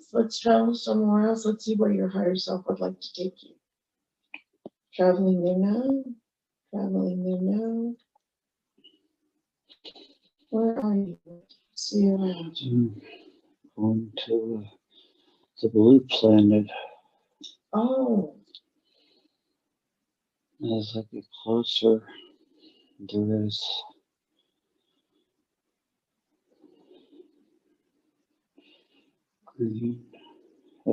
else. Let's travel somewhere else. Let's see where your higher self would like to take you. Traveling there now. Traveling there now. Where are you? See you around. Going to the blue planet. Oh. As I get closer, there is green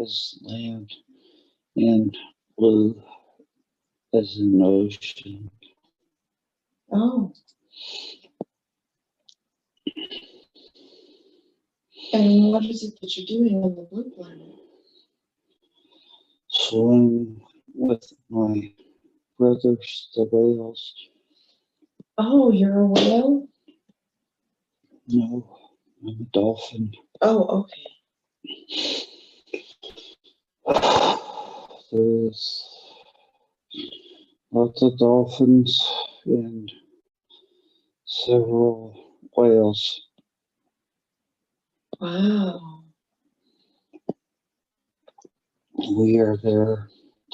as land and blue as an ocean. Oh. And what is it that you're doing on the blue planet? Swimming with my brothers, the whales. Oh, you're a whale? No, I'm a dolphin. Oh, okay. There's lots of dolphins and several whales. Wow. We are there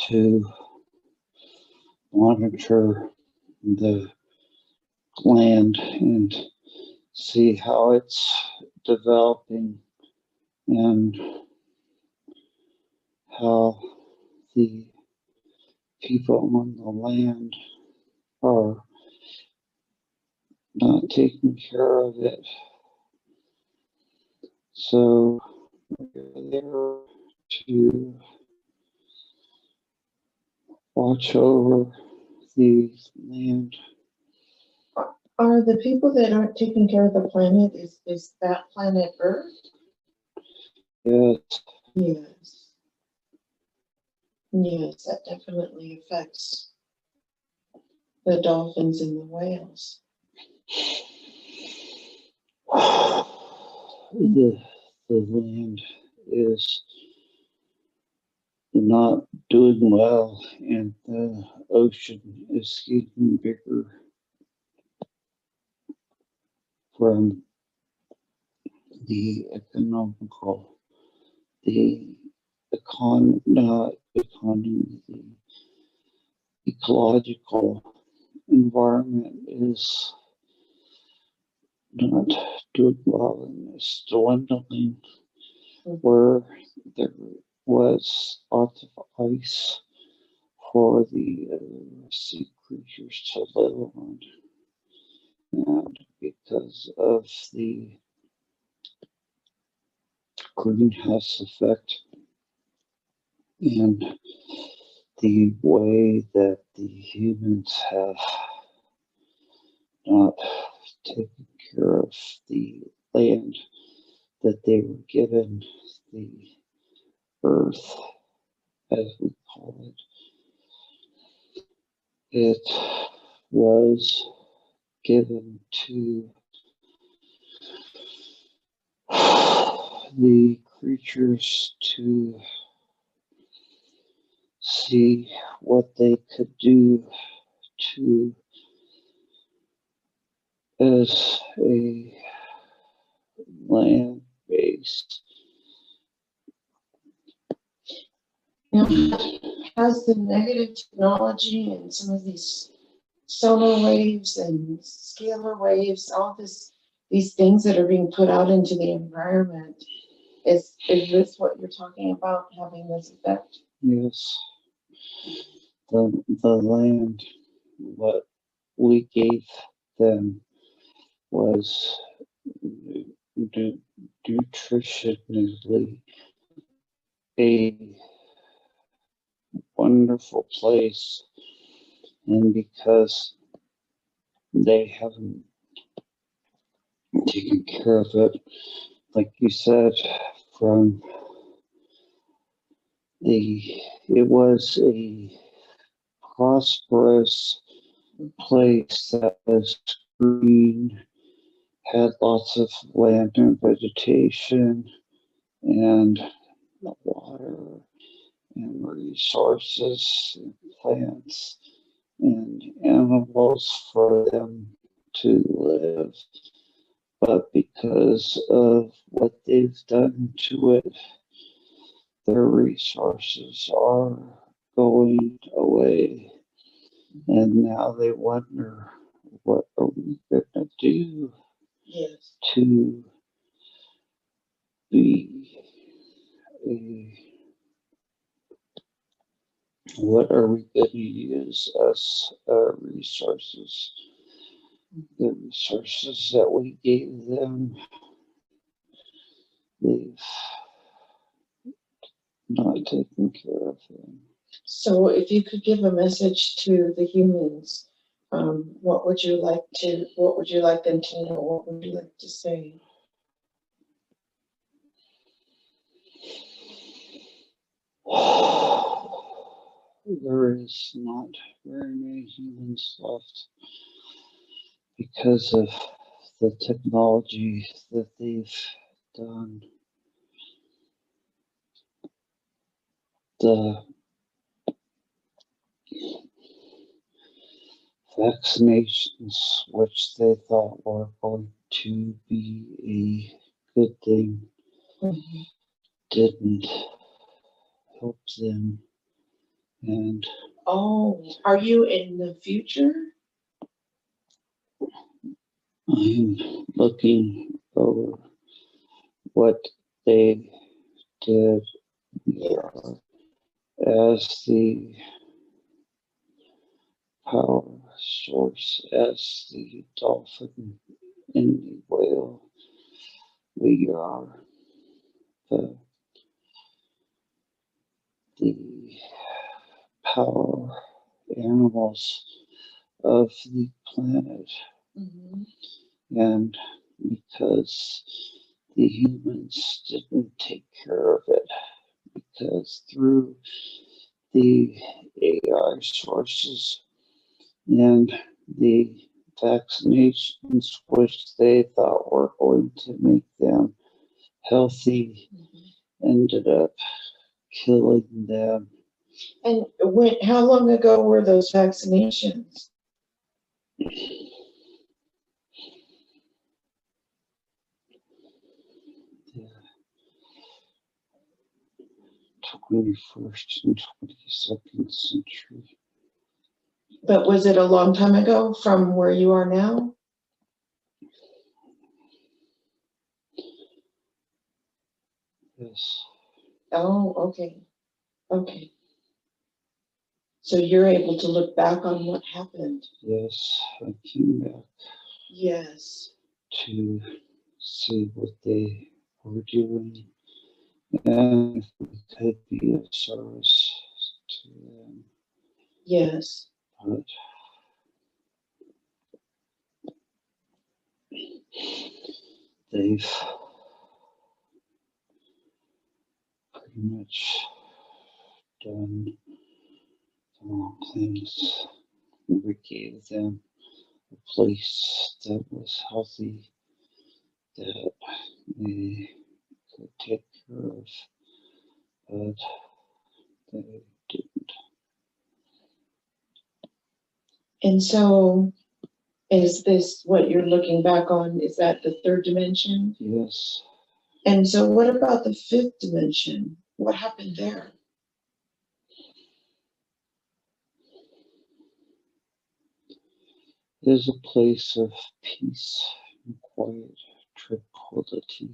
to monitor the land and see how it's developing and how the people on the land are not taking care of it. So we're there to watch over the land. Are the people that aren't taking care of the planet, is that planet Earth? Yes. Yes. Yes, that definitely affects the dolphins and the whales. The land is not doing well, and the ocean is getting bigger from the ecological environment is not doing well and is dwindling, where there was lots of ice for the sea creatures to live on. And because of the greenhouse effect and the way that the humans have not taken care of the land that they were given, the earth, as we call it, it was given to the creatures to see what they could do to, as a land-based. Now, has the negative technology and some of these solar waves and scalar waves, all these things that are being put out into the environment, is this what you're talking about, having this effect? Yes. The land, what we gave them was nutritionally a wonderful place, and because they haven't taken care of it, like you said, it was a prosperous place that was green, had lots of land and vegetation and water and resources and plants and animals for them to live. But because of what they've done to it, their resources are going away. And now they wonder, what are we going to do Yes. to be a, what are we going to use as resources? The resources that we gave them, they've not taken care of them. So if you could give a message to the humans, what would you like them to know? What would you like to say? There is not very many humans left because of the technology that they've done. The vaccinations, which they thought were going to be a good thing, didn't help them. And are you in the future? I'm looking over what they did as the power source, as the dolphin in the whale. We are the power animals of the planet. And because the humans didn't take care of it, because through the AI sources and the vaccinations, which they thought were going to make them healthy, ended up killing them. And how long ago were those vaccinations? 21st and 22nd century. But was it a long time ago from where you are now? Yes. Oh, okay. Okay. So you're able to look back on what happened. Yes, I came back. Yes. To see what they were doing and if we could be of service to them. Yes. But they've pretty much done the wrong things. We gave them a place that was healthy, that they could take care of, but they didn't. And so, is this what you're looking back on? Is that the third dimension? Yes. And so, what about the fifth dimension? What happened there? It is a place of peace and quiet tranquility.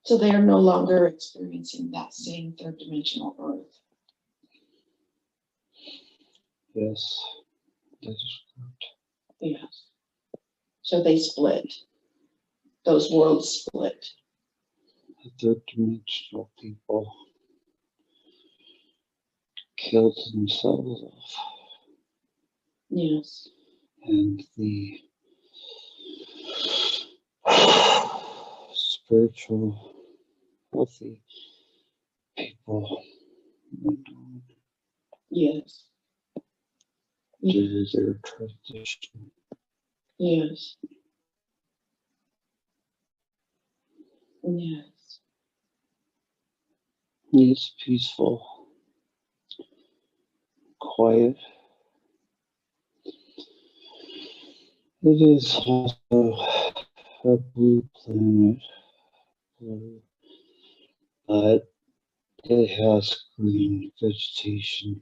So they are no longer experiencing that same third dimensional earth. Yes, that is correct. Yes. So they split. Those worlds split. The third dimensional people killed themselves off. Yes. And the spiritual, healthy people went on Yes. to their transition. Yes. Yes. It's peaceful, quiet. It is also a blue planet, blue, but It has green vegetation.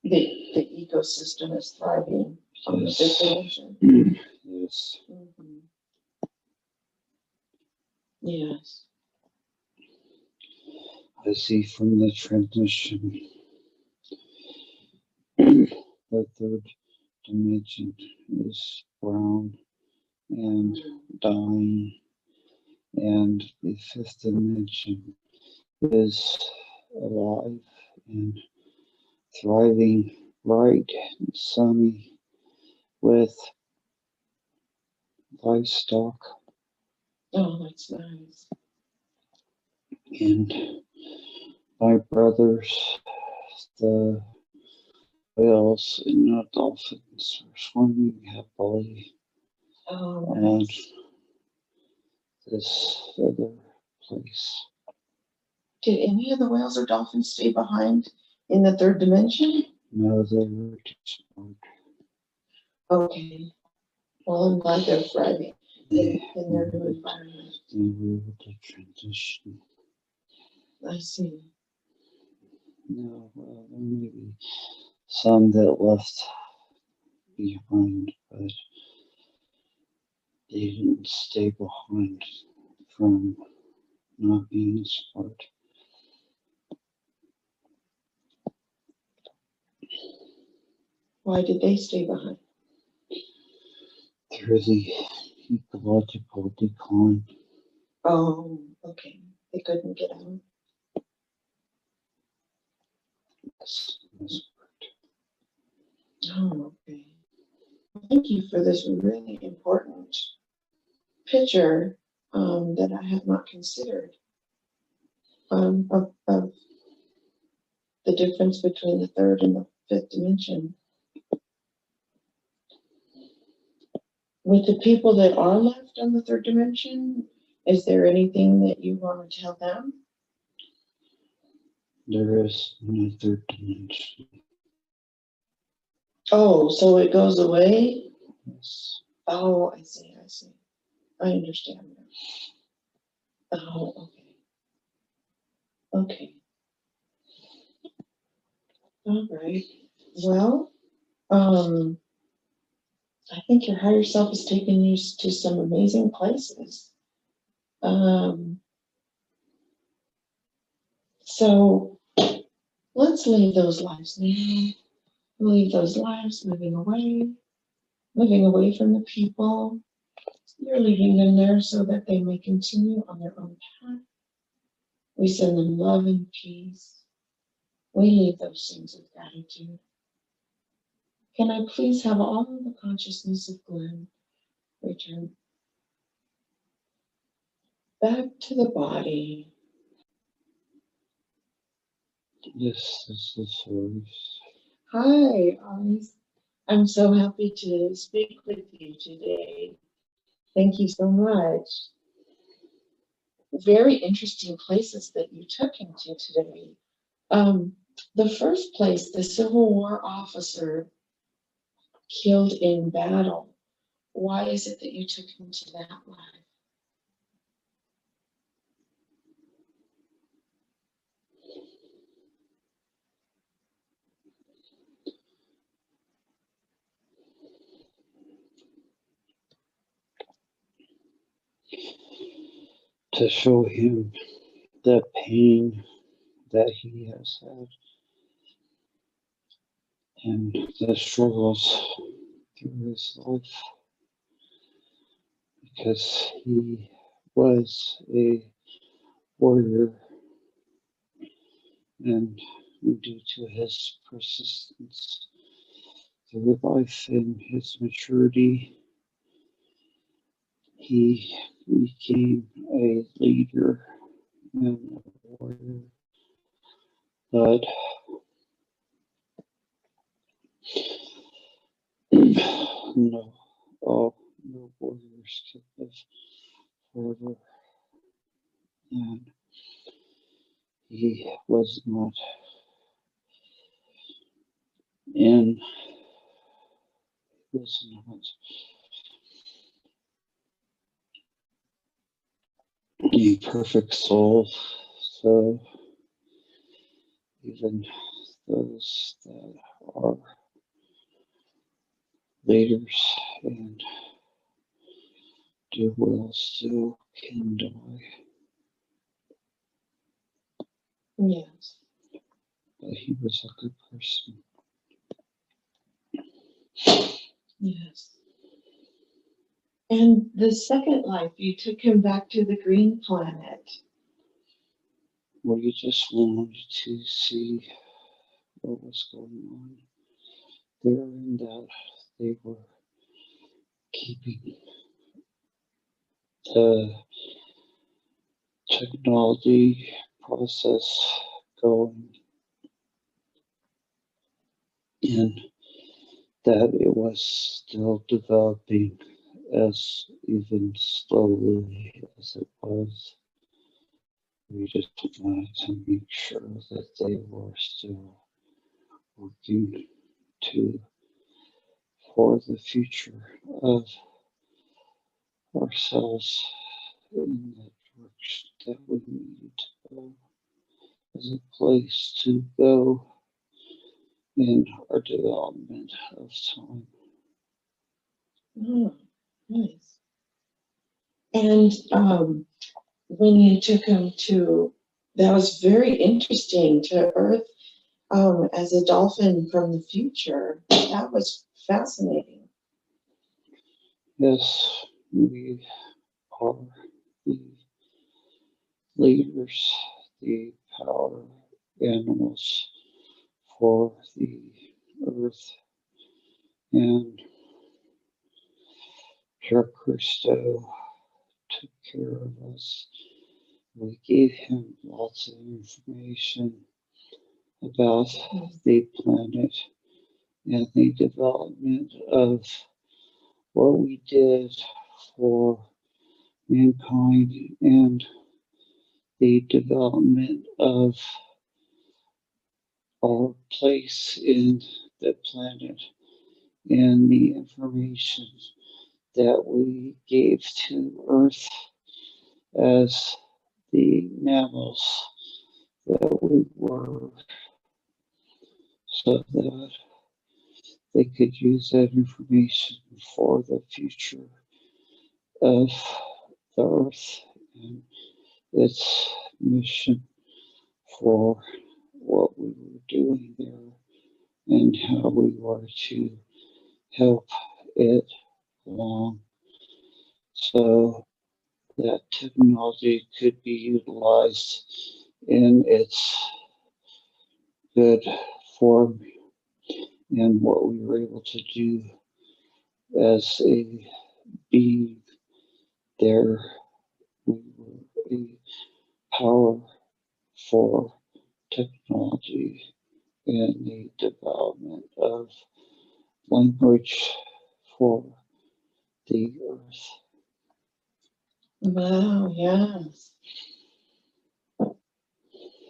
The ecosystem is thriving on the Yes. fifth dimension. Yes. Mhm. Yes. I see from the transition the third dimension is brown and dying, and the fifth dimension is alive and thriving, bright and sunny with livestock Oh, that's nice. and my brothers, the whales and the dolphins are swimming happily, Oh, and nice. this other place. Did any of the whales or dolphins stay behind in the third dimension? No, they were too smart. Okay. Well, I'm glad they're thriving They in their new environment. were able to transition. I see. No, well, there may be some that left behind, but they didn't stay behind from not being smart. Why did they stay behind? Through the ecological decline. Oh, okay. They couldn't get out. That's Oh, okay. Thank you for this really important picture that I have not considered of the difference between the third and the fifth dimension. With the people that are left on the third dimension, is there anything that you want to tell them? there is no third dimension. Oh, so it goes away? Yes. Oh, I see. I understand now. Oh, okay. Okay. All right. Well, I think your higher self is taking you to some amazing places. So let's leave those lives now. Leave those lives moving away from the people. You're leaving them there so that they may continue on their own path. We send them love and peace. We leave those things with gratitude. Can I please have all of the consciousness of Glenn return back to the body? This is the source. Hi, Aris. I'm so happy to speak with you today. Thank you so much. Very interesting places that you took him to today. The first place, the Civil War officer killed in battle. Why is it that you took him to that life? To show him the pain that he has had and the struggles through his life, because he was a warrior, and due to his persistence through life and his maturity, he became a leader and a warrior. But no, no warriors can live forever, and he was not in, was not a perfect soul, So even those that are leaders and do well still can die. Yes. But he was a good person. Yes. And the second life, you took him back to the green planet. We just wanted to see what was going on there, and that they were keeping the technology process going, and that it was still developing as even slowly as it was. We just wanted to make sure that they were still working for the future of ourselves in the direction that we needed to go as a place to go in our development of time. Oh, nice. And when you took him to, that was very interesting, to Earth as a dolphin from the future. That was fascinating. Yes, we are the leaders, the power animals for the earth, and Chakra took care of us. We gave him lots of information about the planet and the development of what we did for mankind and the development of our place in the planet and the information that we gave to Earth as the mammals that we were, so that they could use that information for the future of the Earth and its mission for what we were doing there and how we were to help it along so that technology could be utilized in its good form and what we were able to do as a being there. We were a power for technology and the development of language for the earth. Wow, yes.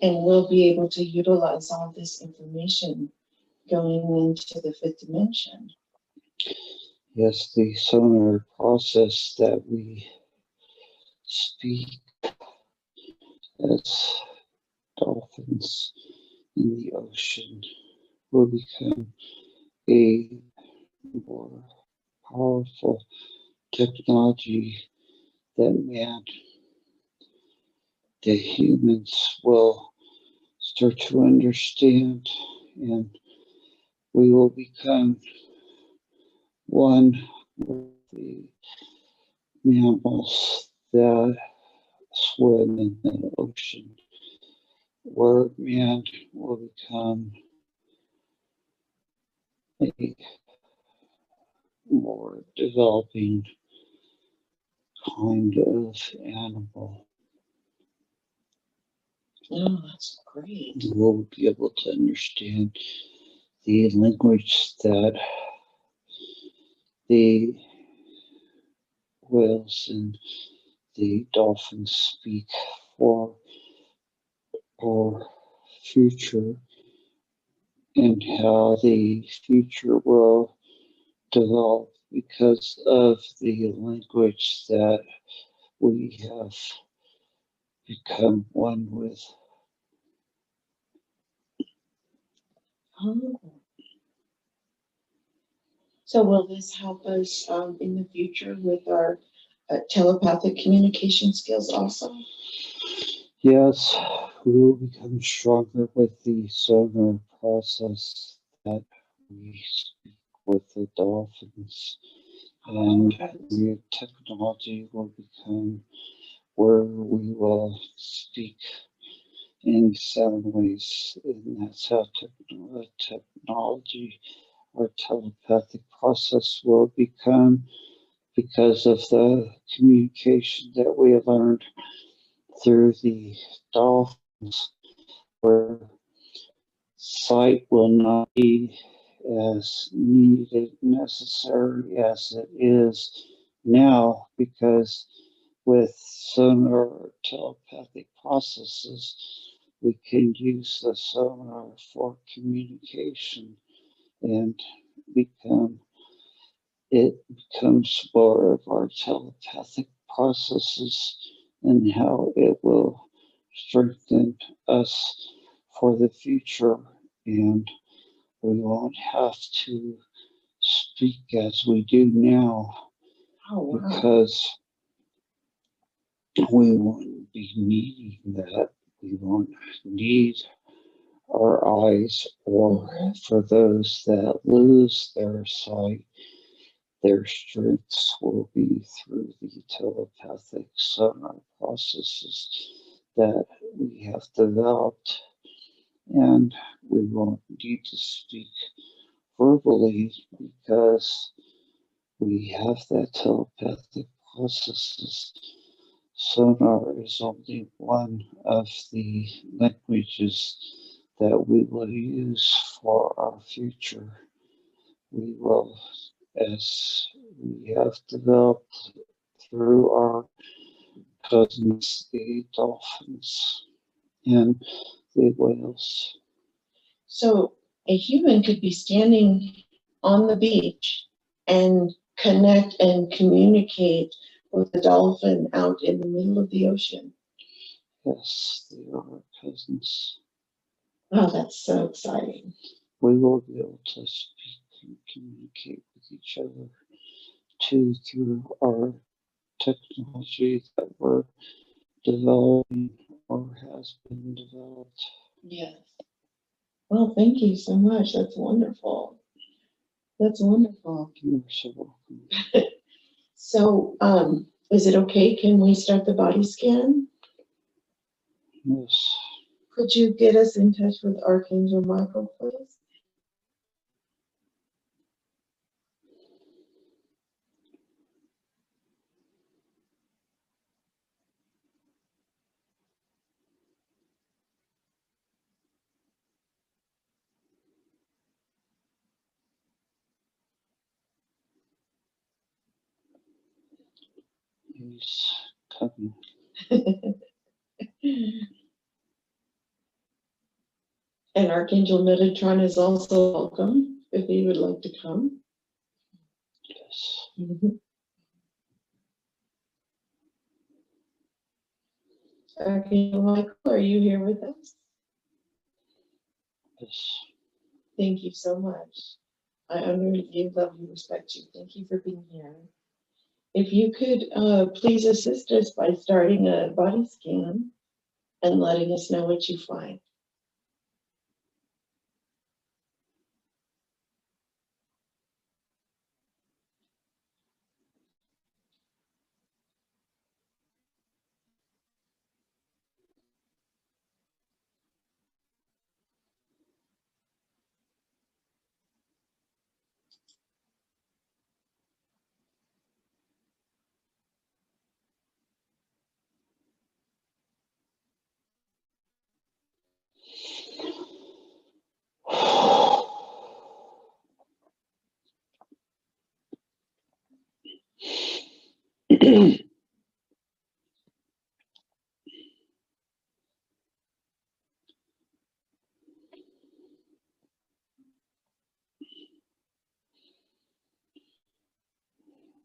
And we'll be able to utilize all this information going into the fifth dimension. Yes, the sonar process that we speak as dolphins in the ocean will become a more powerful technology that the humans will start to understand, and we will become one with the mammals that swim in the ocean, where man will become a more developing kind of animal. Oh, that's great. We'll be able to understand the language that the whales and the dolphins speak for our future and how the future will develop because of the language that we have become one with. Oh. So will this help us in the future with our telepathic communication skills also? Yes, we will become stronger with the sonar process that we speak with the dolphins, and the technology will become where we will speak in sound waves, and that's how technology or telepathic process will become because of the communication that we have learned through the dolphins, where sight will not be as needed, necessary as it is now, because with sonar telepathic processes, we can use the sonar for communication and become it becomes more of our telepathic processes and how it will strengthen us for the future, and we won't have to speak as we do now. Oh, wow. Because we won't be needing that. We won't need our eyes, or for those that lose their sight, their strengths will be through the telepathic sonar processes that we have developed, and we won't need to speak verbally because we have that telepathic processes. Sonar is only one of the languages that we will use for our future. We will, as we have developed through our cousins, the dolphins and the whales. So a human could be standing on the beach and connect and communicate with a dolphin out in the middle of the ocean. Yes, they are our cousins. Oh, that's so exciting. We will be able to speak and communicate with each other too through our technology that we're developing or has been developed. Yes. Well, thank you so much. That's wonderful. That's wonderful. You're so welcome. So, is it okay? Can we start the body scan? Yes. Could you get us in touch with Archangel Michael, please? He's coming. And Archangel Metatron is also welcome if he would like to come. Yes. Archangel Michael, are you here with us? Yes. Thank you so much. I honor you, love you, respect you. Thank you for being here. If you could please assist us by starting a body scan and letting us know what you find.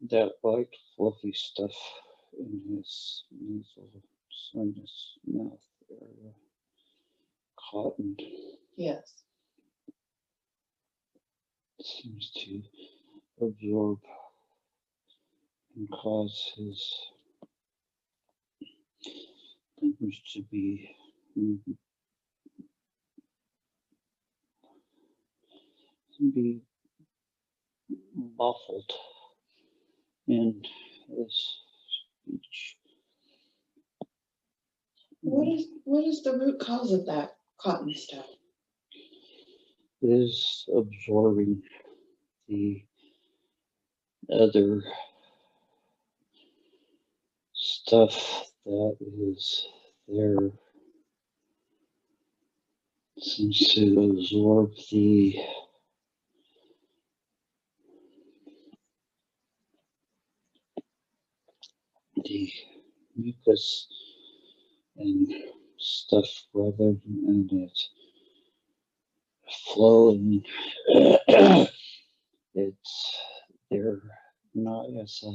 That white fluffy stuff in his nasal sinus mouth area. Cotton. Yes. seems to absorb and cause his language to be muffled in his speech. What is the root cause of that cotton stuff? Is absorbing the other stuff that is there. Seems to absorb the mucus and stuff rather than it flowing. It's there not as a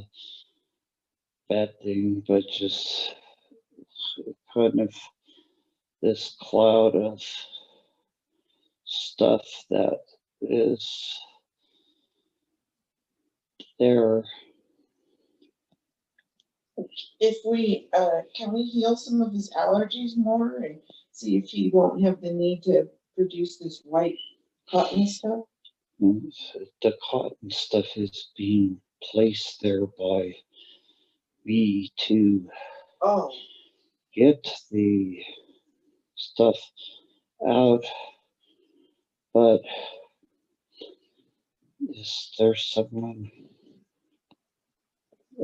bad thing, but just kind of this cloud of stuff that is there. If we can we heal some of his allergies more and see if he won't have the need to produce this white cotton stuff? And the cotton stuff is being placed there by me to get the stuff out, but is there someone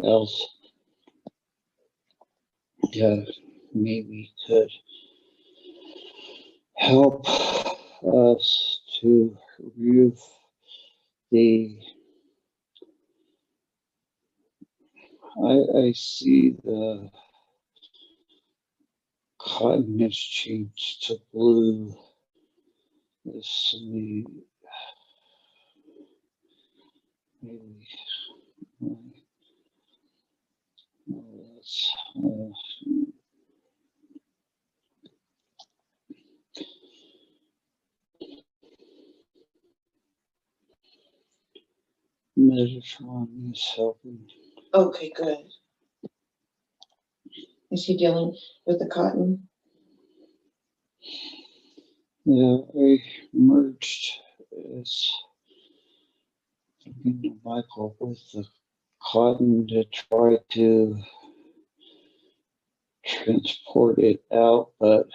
else that maybe could help us to remove the I see the cotton has changed to blue. This maybe that's Metatron is helping. Okay, good. Is he dealing with the cotton? Yeah, I merged as Michael with the cotton to try to transport it out, but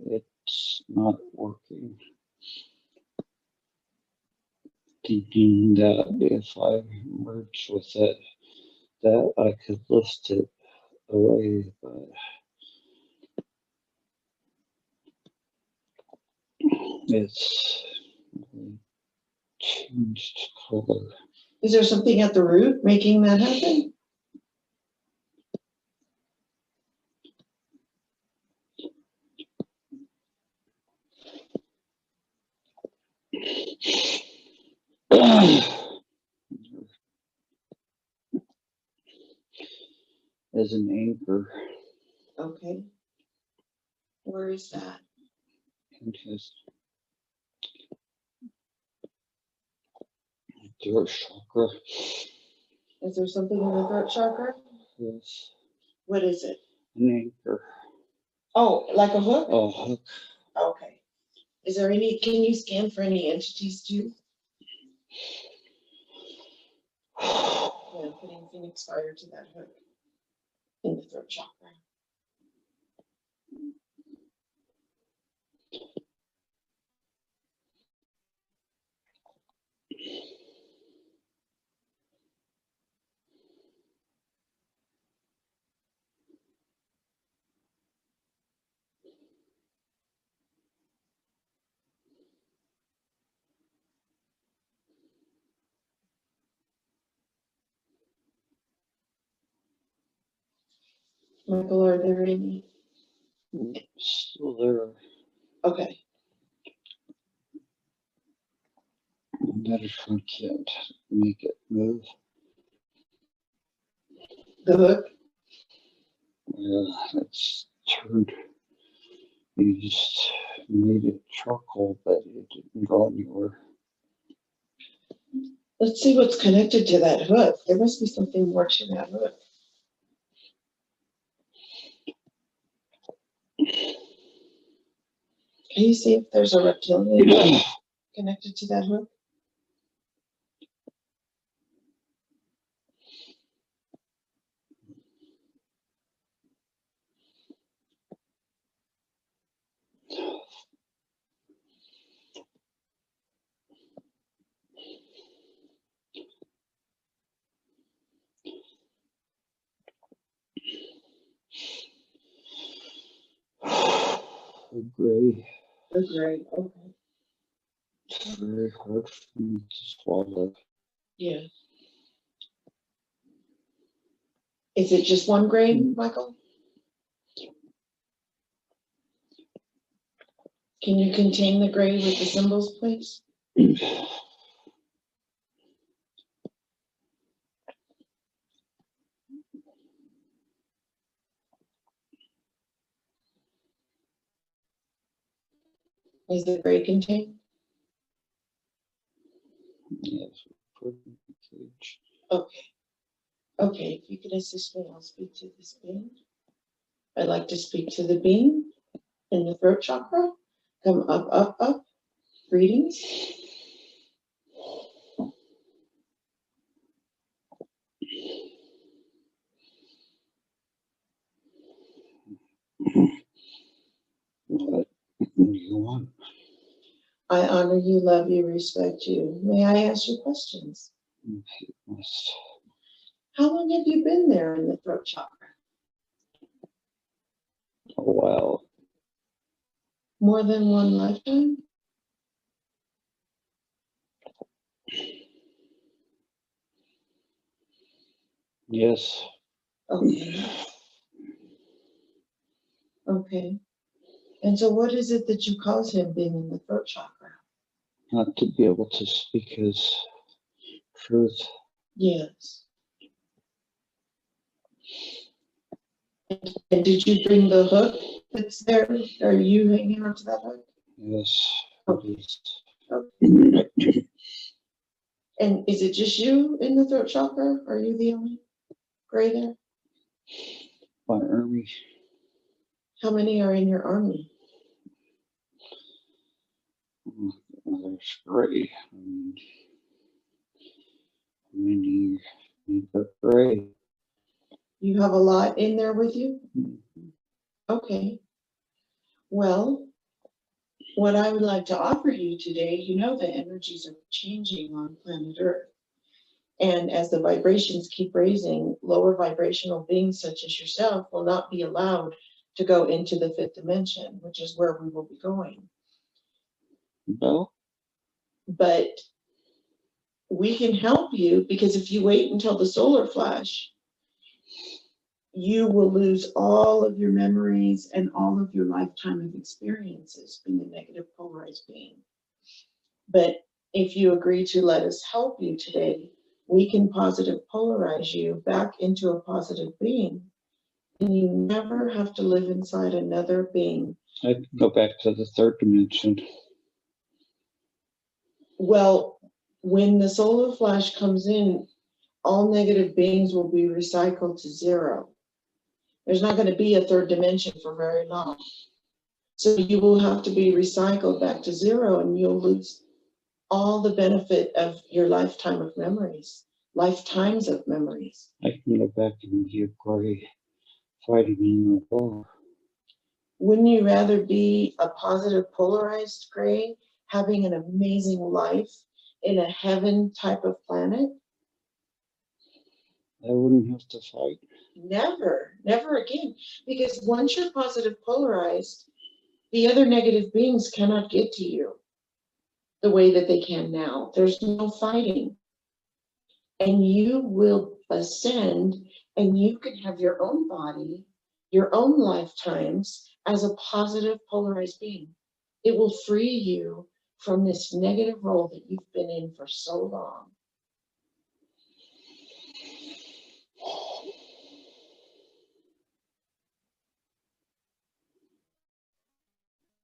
it's not working. Thinking that if I merged with it, that I could lift it away, but it's changed color. Is there something at the root making that happen? As an anchor. Okay. Where is that? In his throat chakra. Is there something in the throat chakra? Yes. What is it? An anchor. Oh, like a hook? A hook. Okay. Is there any, can you scan for any entities too? Yeah, putting Phoenix fire to that hook in the throat chakra. Michael, are there any? Still there. Okay. Metatron can't make it move. The hook? Yeah, it's turned. You just made it charcoal, but it didn't go anywhere. Let's see what's connected to that hook. There must be something more to that hook. Can you see if there's a reptilian hook connected to that hook? Gray. The gray, okay. It's very hard for me to swallow. Yeah. Is it just one grain, Michael? Can you contain the gray with the symbols, please? Is the gray contained? Yes, put in the cage. Okay. Okay, if you could assist me, I'll speak to this being. I'd like to speak to the being in the throat chakra. Come up, up, up. Greetings. What do you want? I honor you, love you, respect you. May I ask you questions? Yes. How long have you been there in the throat chakra? A while. More than one lifetime? Yes. Okay. Okay. And so what is it that you cause him being in the throat chakra? Not to be able to speak his truth. Yes. And did you bring the hook that's there? Are you hanging on to that hook? Yes. Okay. It is. Okay. And is it just you in the throat chakra? Are you the only gray there? My army. How many are in your army? There's gray. Many are gray. You have a lot in there with you? Mhm. Okay. Well, what I would like to offer you today, you know the energies are changing on planet Earth. And as the vibrations keep raising, lower vibrational beings such as yourself will not be allowed to go into the fifth dimension, which is where we will be going. No? But we can help you because if you wait until the solar flash, you will lose all of your memories and all of your lifetime of experiences being a negative polarized being. But if you agree to let us help you today, we can positive polarize you back into a positive being. And you never have to live inside another being. I can go back to the third dimension. Well, when the solar flash comes in, all negative beings will be recycled to zero. There's not going to be a third dimension for very long. So you will have to be recycled back to zero and you'll lose all the benefit of your lifetime of memories, lifetimes of memories. I can go back and be a gray fighting in the war. Wouldn't you rather be a positive polarized gray, having an amazing life in a heaven type of planet? I wouldn't have to fight. Never, never again. Because once you're positive polarized, the other negative beings cannot get to you the way that they can now. There's no fighting. And you will ascend and you can have your own body, your own lifetimes as a positive polarized being. It will free you from this negative role that you've been in for so long.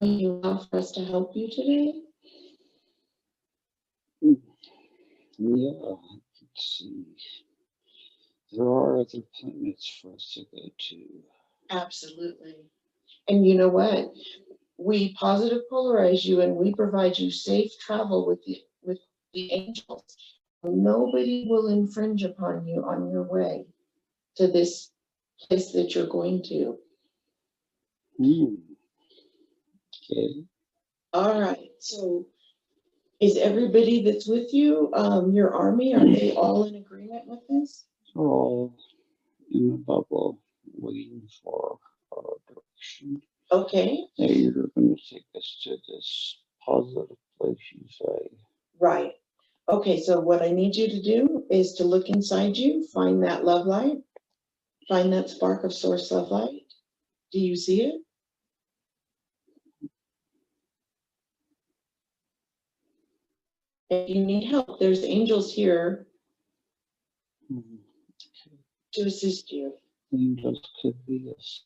Will you allow for us to help you today? Yeah, let's see. There are other planets for us to go to. Absolutely. And you know what? We positive polarize you and we provide you safe travel with the angels. Nobody will infringe upon you on your way to this place that you're going to. Okay. All right. So is everybody that's with you, your army, are they all in agreement with this? We're all in a bubble waiting for our direction. Okay. That you're going to take us to this positive place, you say. Right. Okay, so what I need you to do is to look inside you, find that love light, find that spark of source love light. Do you see it? If you need help, there's angels here to assist you. Angels could be us.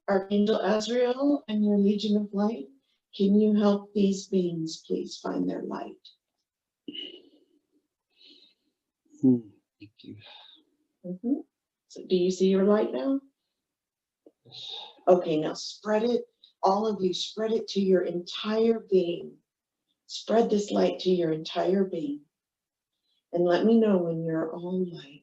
Archangel Azrael and your Legion of Light, can you help these beings please find their light? Thank you. So do you see your light now? Yes. Okay, now spread it, all of you, spread it to your entire being. Spread this light to your entire being. And let me know when you're all light.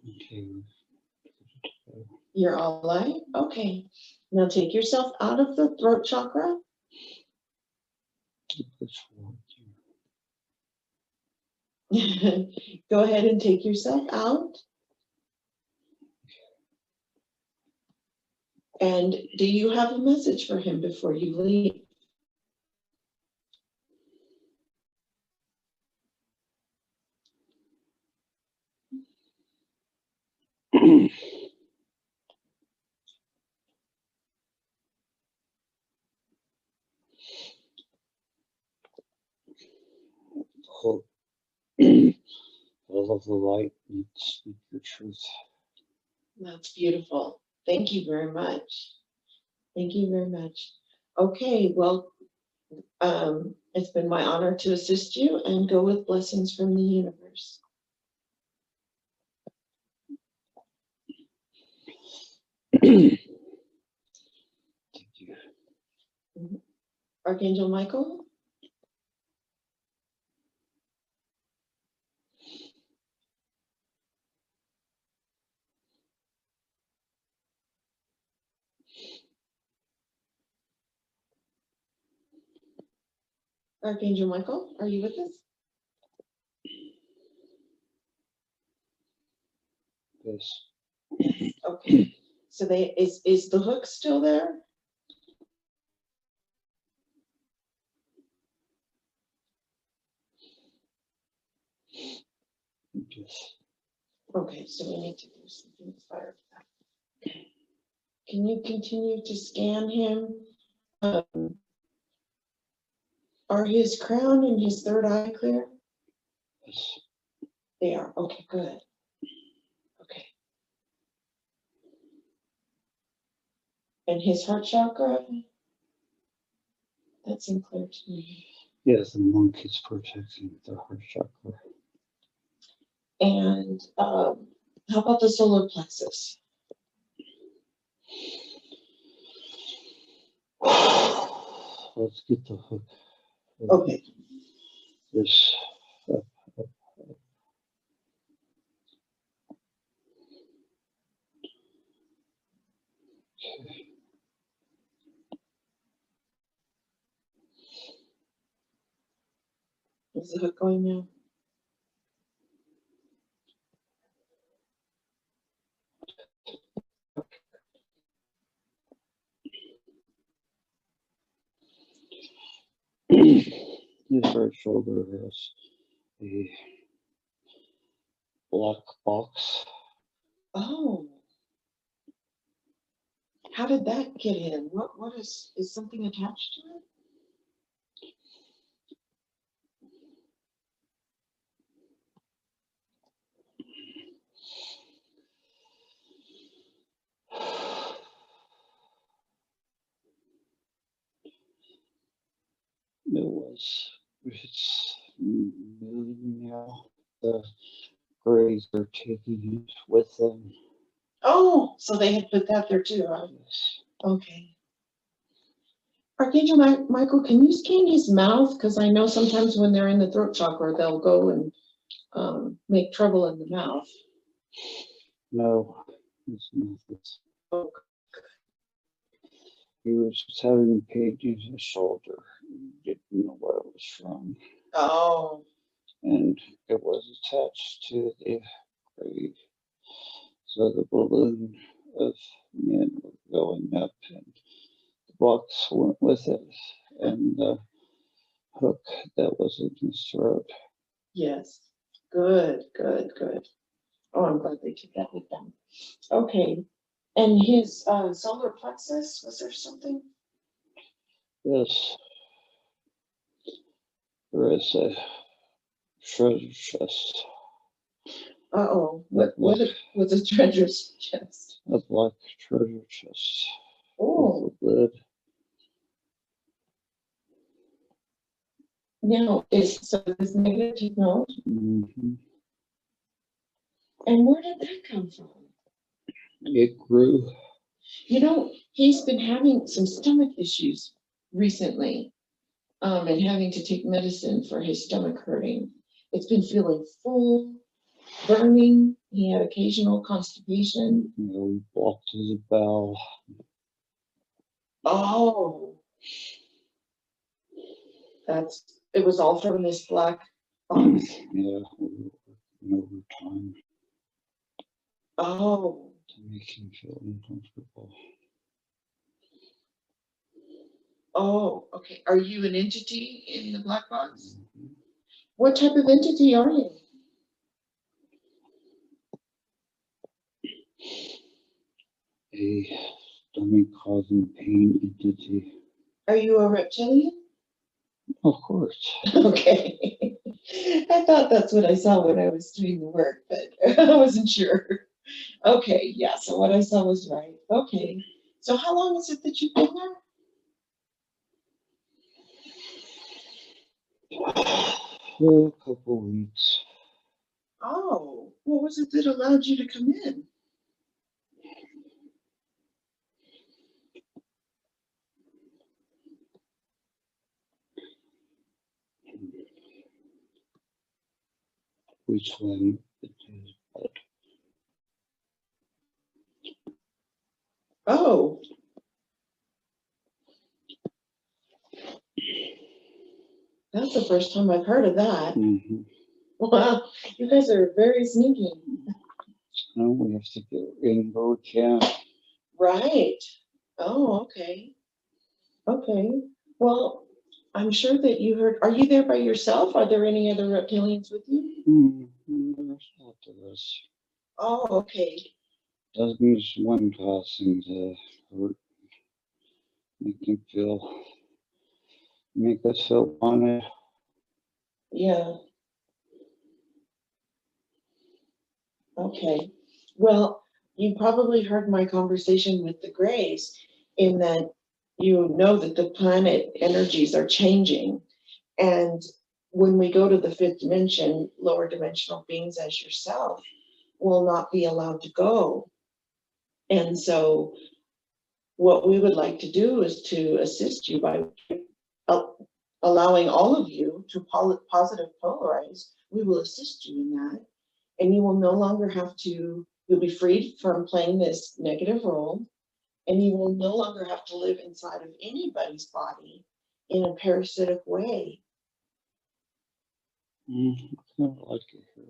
Okay. You're all light? Okay. Now take yourself out of the throat chakra. Go ahead and take yourself out. And do you have a message for him before you leave? Oh. All of the light and speak your truth. That's beautiful. Thank you very much. Thank you very much. Okay, well, it's been my honor to assist you and go with blessings from the universe. Thank you. Archangel Michael? Archangel Michael, are you with us? Yes. Okay. So is the hook still there? Yes. Okay, so we need to do something with fire for that. Can you continue to scan him? Are his crown and his third eye clear? Yes. They are. Okay, good. Okay. And his heart chakra? That seemed clear to me. Yes, the monk is protecting the heart chakra. And how about the solar plexus? Let's get the hook. Okay. This. Okay. Is the hook going now? His right shoulder has a black box Oh, how did that get in? What is something attached to it? It's moving now. The Greys are taking it with them. Oh, so they had put that there too, huh? Yes. Okay. Archangel Michael, can you scan his mouth? Because I know sometimes when they're in the throat chakra, they'll go and make trouble in the mouth. No, it's not this. Oh, He was just having pain in his shoulder. He didn't know where it was from. oh, And it was attached to the grave. So the balloon of men were going up, and the box went with it, and the hook that was in his throat. yes. Good, good, good. Oh, I'm glad they took that with them. Okay. And his solar plexus, was there something? Yes, there is a treasure chest. Uh-oh. What was a treasure chest? A black treasure chest. Oh, With a lid. now so this negative technology. Mm-hmm. And where did that come from? It grew. You know, he's been having some stomach issues recently, and having to take medicine for his stomach hurting. It's been feeling full, burning. He had occasional constipation. We blocked his bowel. Oh, it was all from this black box. Yeah, we were working overtime Oh, to make him feel uncomfortable. oh, okay. Are you an entity in the black box? Mm-hmm. What type of entity are you? A stomach causing pain entity. Are you a reptilian? Of course. Okay. I thought that's what I saw when I was doing the work, but I wasn't sure. Okay, yeah, so what I saw was right. Okay. So how long is it that you've been there? For a couple weeks. Oh, what was it that allowed you to come in? We swam into his blood. Oh. That's the first time I've heard of that. Mm-hmm. Wow, you guys are very sneaky. No, we have to get in where we can. Right. Oh, okay. Okay. Well, I'm sure that you heard. Are you there by yourself? Are there any other reptilians with you? Mm-hmm. There's not to us. Oh, okay. Doesn't just one passing to hurt, make us feel wanted. Yeah. Okay. Well, you probably heard my conversation with the Greys in that you know that the planet energies are changing. And when we go to the fifth dimension, lower dimensional beings as yourself will not be allowed to go. And so what we would like to do is to assist you by allowing all of you to positive polarize. We will assist you in that. And you will no longer have to, you'll be freed from playing this negative role. And you will no longer have to live inside of anybody's body in a parasitic way. I kind of like it here.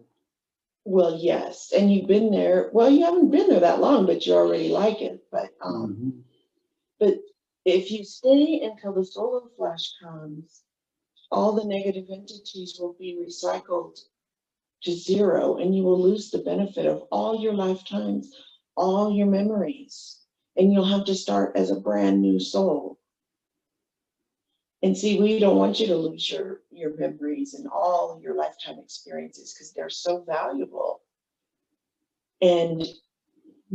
Well, yes, and you've been there. Well, you haven't been there that long, but you already like it. But if you stay until the solar flash comes, all the negative entities will be recycled to zero, and you will lose the benefit of all your lifetimes, all your memories, and you'll have to start as a brand new soul. And see, we don't want you to lose your memories and all your lifetime experiences because they're so valuable. And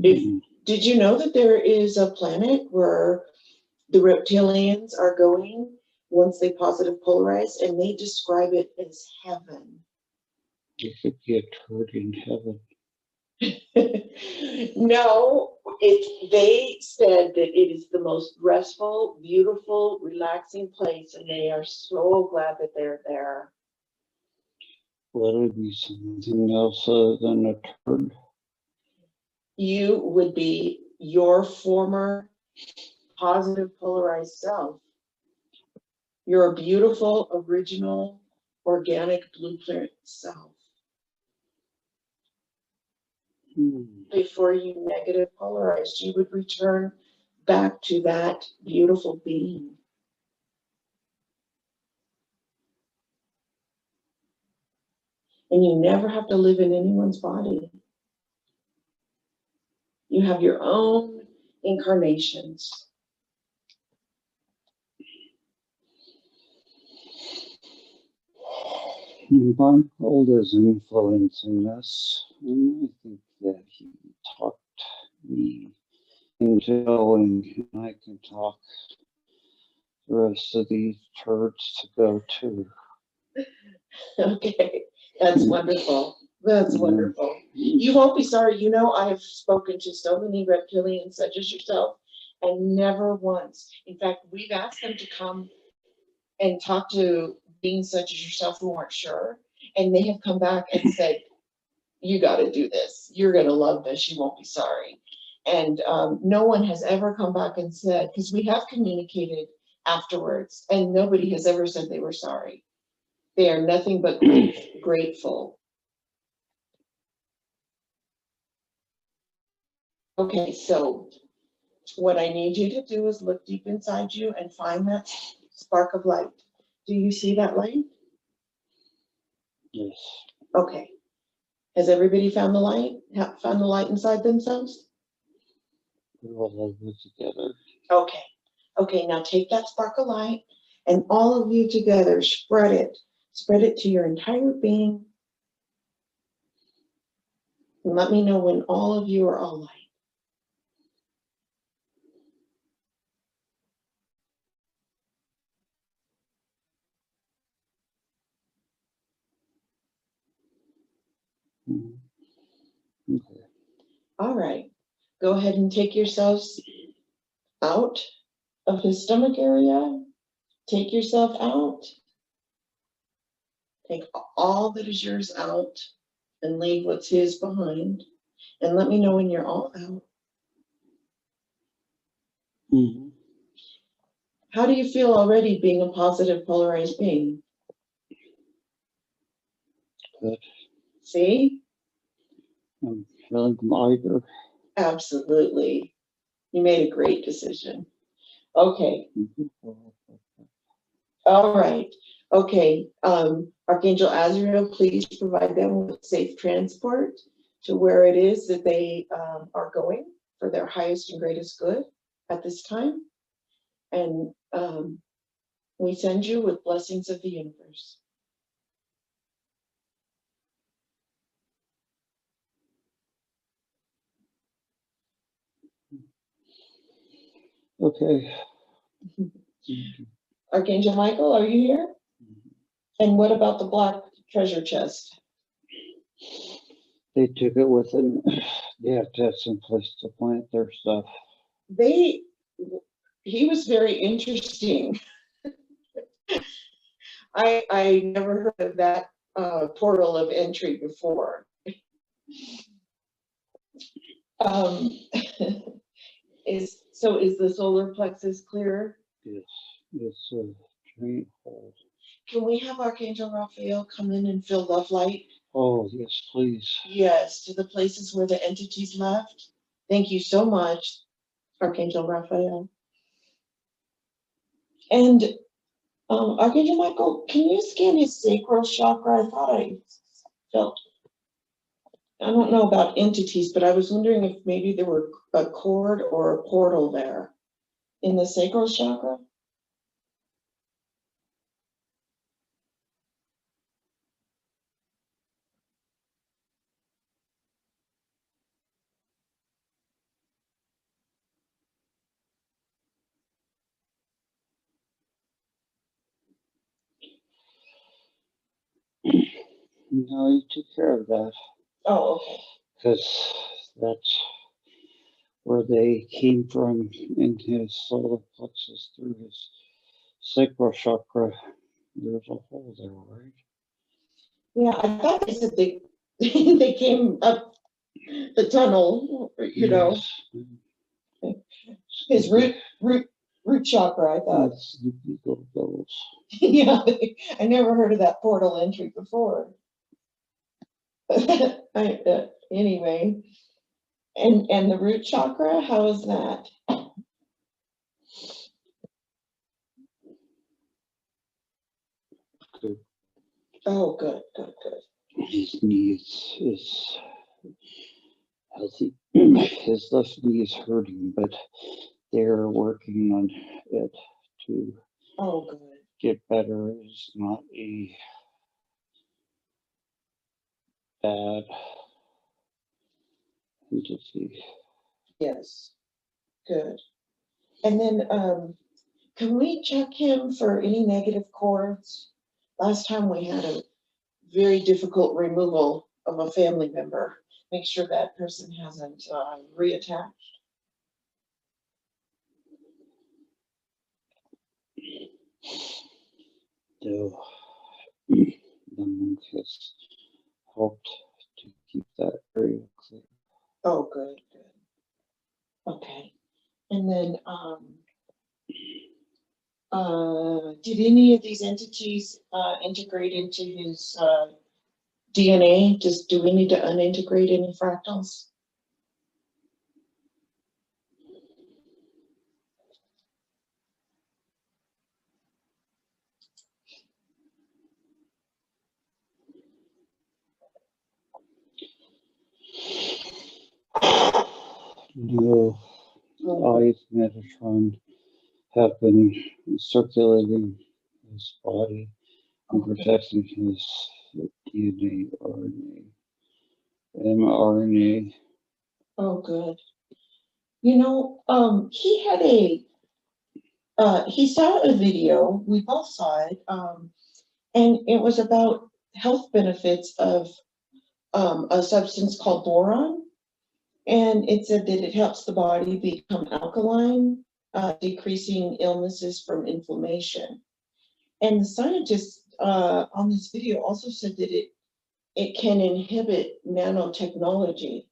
did you know that there is a planet where the reptilians are going once they positive polarize, and they describe it as heaven? You could get hurt in heaven. No, they said that it is the most restful, beautiful, relaxing place, and they are so glad that they're there. Well, it would be something else other than a turd. You would be your former positive polarized self. Your beautiful, original, organic blueprint self. Before you negative polarized, you would return back to that beautiful being. And you never have to live in anyone's body. You have your own incarnations. My old is influencing us, and I think that he talked me into going, and I can talk the rest of these turds to go too. Okay, that's wonderful. That's wonderful. You won't be sorry. You know, I have spoken to so many reptilians such as yourself, and never once. In fact, we've asked them to come and talk to beings such as yourself who aren't sure, and they have come back and said, you got to do this. You're going to love this. You won't be sorry. And no one has ever come back and said, because we have communicated afterwards, and nobody has ever said they were sorry. They are nothing but grateful. Okay, so what I need you to do is look deep inside you and find that spark of light. Do you see that light? Yes. Okay. Has everybody found the light? Found the light inside themselves? We're all over together. Okay. Okay, now take that spark of light and all of you together spread it. Spread it to your entire being. And let me know when all of you are all light. Okay. All right. Go ahead and take yourselves out of his stomach area. Take yourself out. Take all that is yours out and leave what's his behind. And let me know when you're all out. Mm-hmm. How do you feel already being a positive polarized being? Good. See? I'm feeling lighter. Absolutely. You made a great decision. Okay. All right. Okay. Archangel Azrael, please provide them with safe transport to where it is that they are going for their highest and greatest good at this time. And we send you with blessings of the universe. Okay. Archangel Michael, are you here? And what about the black treasure chest? They took it with them. They have to have some place to plant their stuff. He was very interesting. I never heard of that portal of entry before. Is the solar plexus clear? Yes, it's a giant hole. Can we have Archangel Raphael come in and fill love light? Oh, yes, please. Yes, to the places where the entities left. Thank you so much, Archangel Raphael. And Archangel Michael, can you scan his sacral chakra? I thought I felt I don't know about entities, but I was wondering if maybe there were a cord or a portal there in the sacral chakra. No, you took care of that. Oh, okay. Because that's where they came from in his solar plexus through his sacral chakra. There's a hole there, right? Yeah, I thought they said they they came up the tunnel, you know, his root chakra. I thought. Yes, sleepy little devils. Yeah, I never heard of that portal entry before. Anyway, and the root chakra, how is that? Good. Oh, good, good, good. His knee is healthy. His left knee is hurting, but they're working on it to Oh, good. get better. It's not a bad entity. Yes, good. And then, can we check him for any negative cords? Last time we had a very difficult removal of a family member. Make sure that person hasn't reattached. Though the monk has helped to keep that area clear. Oh, good, good. Okay. And then, did any of these entities integrate into his DNA? Do we need to unintegrate any fractals? No, I, Metatron, have been circulating his body and protecting his DNA, RNA, mRNA. Oh, good. You know, he had he saw a video, we both saw it, and it was about health benefits of a substance called boron. And it said that it helps the body become alkaline, decreasing illnesses from inflammation. And the scientists on this video also said that it can inhibit nanotechnology.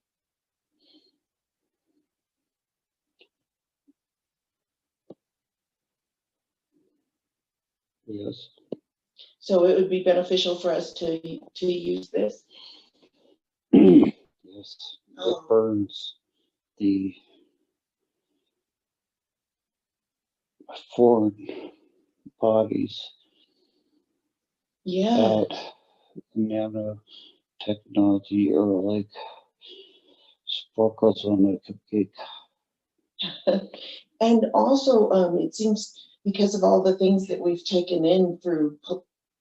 Yes. So it would be beneficial for us to use this. Yes. It burns the foreign bodies Yeah. out. Nanotechnology, or like sparkles on a cupcake. And also, it seems because of all the things that we've taken in through,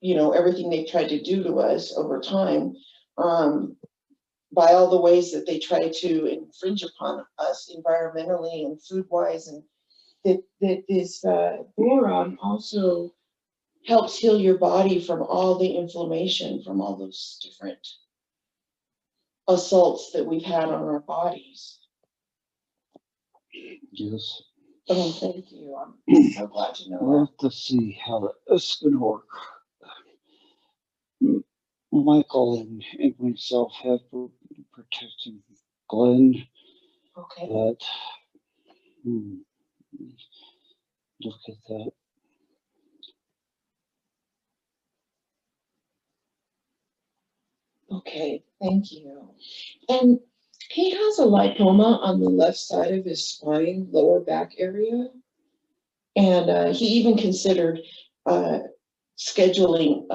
everything they've tried to do to us over time, by all the ways that they try to infringe upon us environmentally and food-wise, and that this boron also helps heal your body from all the inflammation from all those different assaults that we've had on our bodies. Yes. Oh, thank you. I'm so glad to know We'll that. have to see how this is going to work. Michael and myself have been protecting Glenn, Okay. but look at that. Okay, thank you. And he has a lipoma on the left side of his spine, lower back area. And he even considered scheduling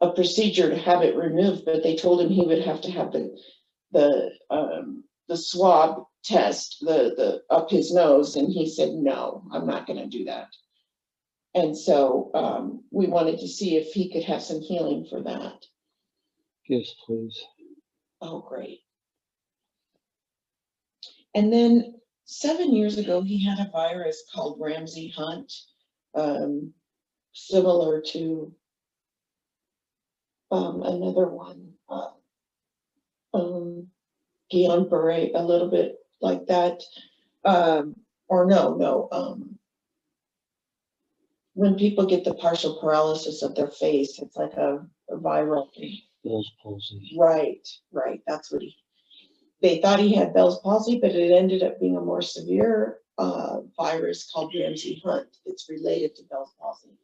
a procedure to have it removed, but they told him he would have to have the swab test, the up his nose, and he said, no, I'm not going to do that. And so we wanted to see if he could have some healing for that. Yes, please. Oh, great. And then 7 years ago, he had a virus called Ramsay Hunt, similar to another one, Guillain-Barré, a little bit like that. Or no. When people get the partial paralysis of their face, it's like a viral thing. Bell's palsy. Right. That's what they thought he had Bell's palsy, but it ended up being a more severe virus called Ramsay Hunt. It's related to Bell's palsy.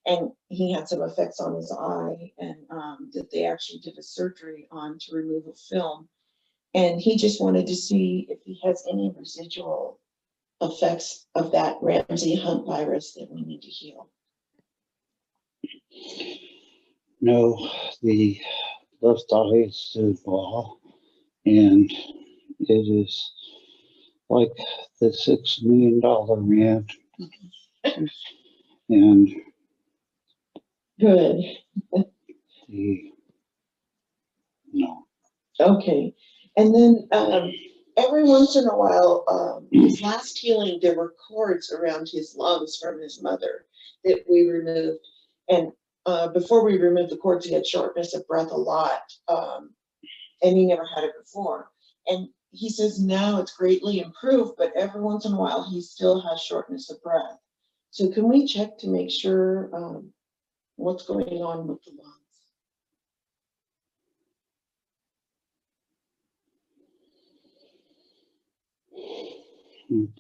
And he had some effects on his eye, and that they actually did a surgery on to remove a film. And he just wanted to see if he has any residual effects of that Ramsay Hunt virus that we need to heal. No, the left eye is doing well, and it is like the $6 million man. And Good. No. Okay. And then every once in a while, his last healing, there were cords around his lungs from his mother that we removed. And before we removed the cords, he had shortness of breath a lot. And he never had it before. And he says now it's greatly improved, but every once in a while, he still has shortness of breath. So can we check to make sure what's going on with the lungs?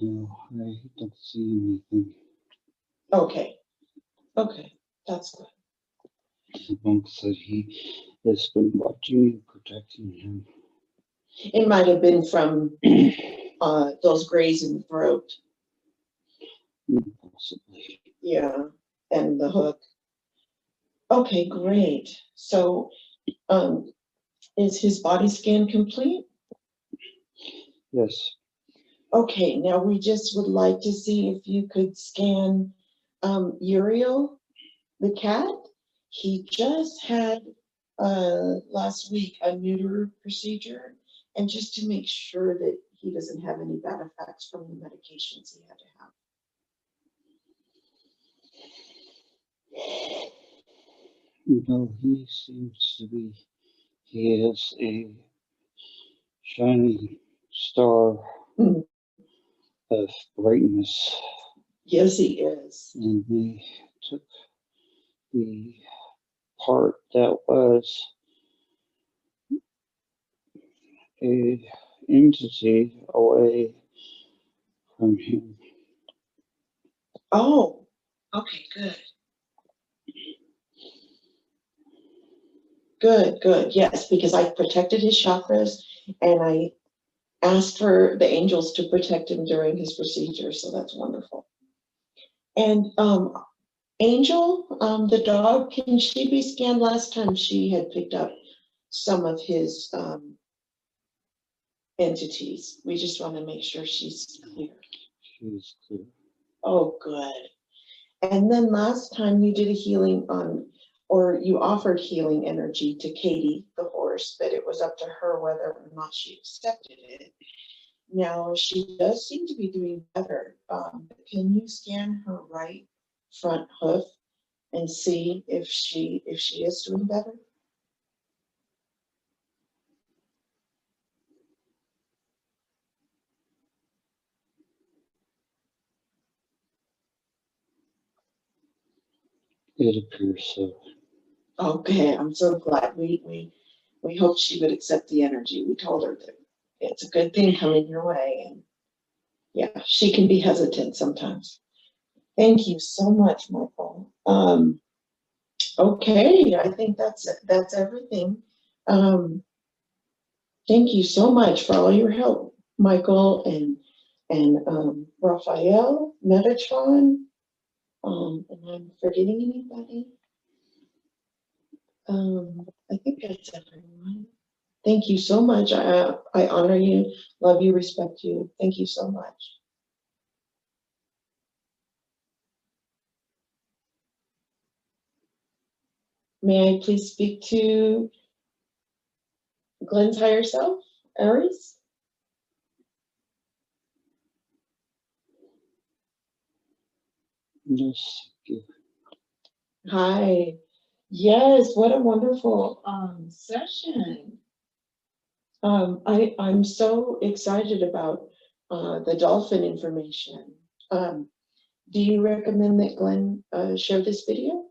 No, I don't see anything. Okay, that's good. The monk said he has been watching you, protecting him. It might have been from those grays in the throat. Possibly. Yeah, and the hook. Okay, great. So is his body scan complete? Yes. Okay, now we just would like to see if you could scan Uriel, the cat. He just had last week a neuter procedure, and just to make sure that he doesn't have any bad effects from the medications he had to have. No, he seems to be, he is a shining star of brightness. Yes, he is. And they took the part that was a entity away from him. Oh, okay, good. Good. Yes, because I protected his chakras and I asked for the angels to protect him during his procedure. So that's wonderful. And Angel, the dog, can she be scanned? Last time she had picked up some of his entities. We just want to make sure she's clear. She's clear. Oh, good. And then last time you did a healing or you offered healing energy to Katie, the horse, but it was up to her whether or not she accepted it. Now she does seem to be doing better. Can you scan her right front hoof and see if she is doing better? It appears so. Okay, I'm so glad. We hoped she would accept the energy. We told her that it's a good thing coming your way, and yeah, she can be hesitant sometimes. Thank you so much, Michael. Okay, I think that's everything. Thank you so much for all your help, Michael and Raphael, Metatron. And I'm forgetting anybody. I think that's everyone. Thank you so much. I honor you, love you, respect you. Thank you so much. May I please speak to Glenn's higher self, Aries? Yes, thank you. Hi. Yes, what a wonderful session. I'm so excited about the dolphin information. Do you recommend that Glenn share this video?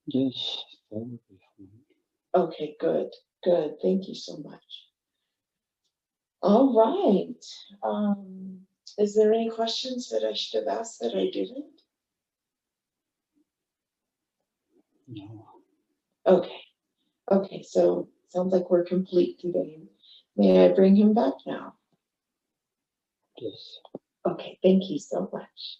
Yes, that would be fine. Okay, good, good. Thank you so much. All right. Is there any questions that I should have asked that I didn't? No. Okay. Okay, so sounds like we're complete today. May I bring him back now? Yes. Okay, thank you so much.